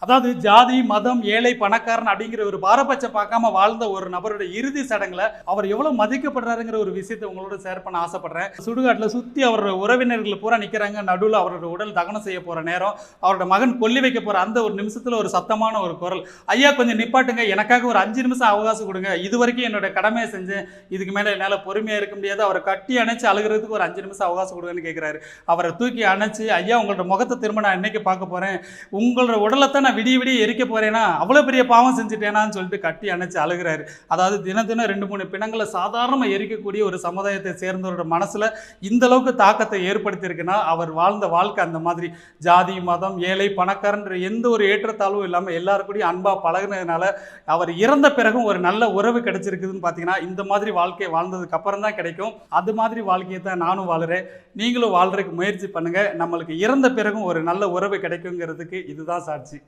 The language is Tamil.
அதாவது ஜாதி, மதம், ஏழை, பணக்காரன் அப்படிங்கிற ஒரு பாரபட்சம் பார்க்காம வாழ்ந்த ஒரு நபருடைய இறுதி சடங்குல அவர் எவ்வளவு மதிக்கப்படுறாருங்கிற ஒரு விஷயத்தை உங்களோட ஷேர் பண்ண ஆசைப்படுறேன். சுடுகாட்டில் சுற்றி அவரோட உறவினர்கள் பூரா நிற்கிறாங்க. நடுவில் அவரோட உடல் தகனம் செய்ய போற நேரம், அவரோட மகன் கொல்லி வைக்க போற அந்த ஒரு நிமிஷத்துல ஒரு சத்தமான ஒரு குரல், ஐயா கொஞ்சம் நிப்பாட்டுங்க, எனக்காக ஒரு 5 நிமிஷம் அவகாசம் கொடுங்க, இது வரைக்கும் என்னோட கடமையை செஞ்சேன், இதுக்கு மேலே என்னால் பொறுமையாக இருக்க முடியாது, அவரை கட்டி அணைச்சு அழுகிறதுக்கு ஒரு 5 நிமிஷம் அவகாசம் கொடுங்கன்னு கேட்குறாரு. அவரை தூக்கி அணைச்சு, ஐயா உங்களோட முகத்தை திரும்ப நான் என்னைக்கு பார்க்க போறேன், உங்களோட உடலைத்தான் நான் விடிய விடிய எரிக்க போறேன்னா, அவ்வளோ பெரிய பாவம் செஞ்சுட்டேனான்னு சொல்லிட்டு கட்டி அணைச்சு அழுகிறாரு. அதாவது தினம் 2-3 பிணங்களை சாதாரணமாக எரிக்கக்கூடிய ஒரு சமுதாயத்தை சேர்ந்தவரோட மனசுல இந்த அளவுக்கு தாக்கத்தை ஏற்படுத்தியிருக்குன்னா அவர் வாழ்ந்த வாழ்க்கை அந்த மாதிரி. ஜாதி, மதம், ஏழை, பணக்காரன்ற எந்த ஒரு ஏற்றத்தாழ்வும் இல்லாமல் எல்லாருக்கூடையும் அன்பா பழகுனதுனால அவர் இறந்த பிறகும் ஒரு நல்ல உறவு கிடைச்சிருக்குதுன்னு பார்த்தீங்கன்னா இந்த மாதிரி வாழ்க்கையை வாழ்ந்ததுக்கு அப்புறம் தான் கிடைக்கும். அது மாதிரி வாழ்க்கையை தான் நானும் வாழுறேன். நீங்களும் வாழ்றதுக்கு முயற்சி பண்ணுங்க. நம்மளுக்கு இறந்த பிறகும் ஒரு நல்ல உறவு கிடைக்குங்கிறதுக்கு இதுதான் சாட்சி.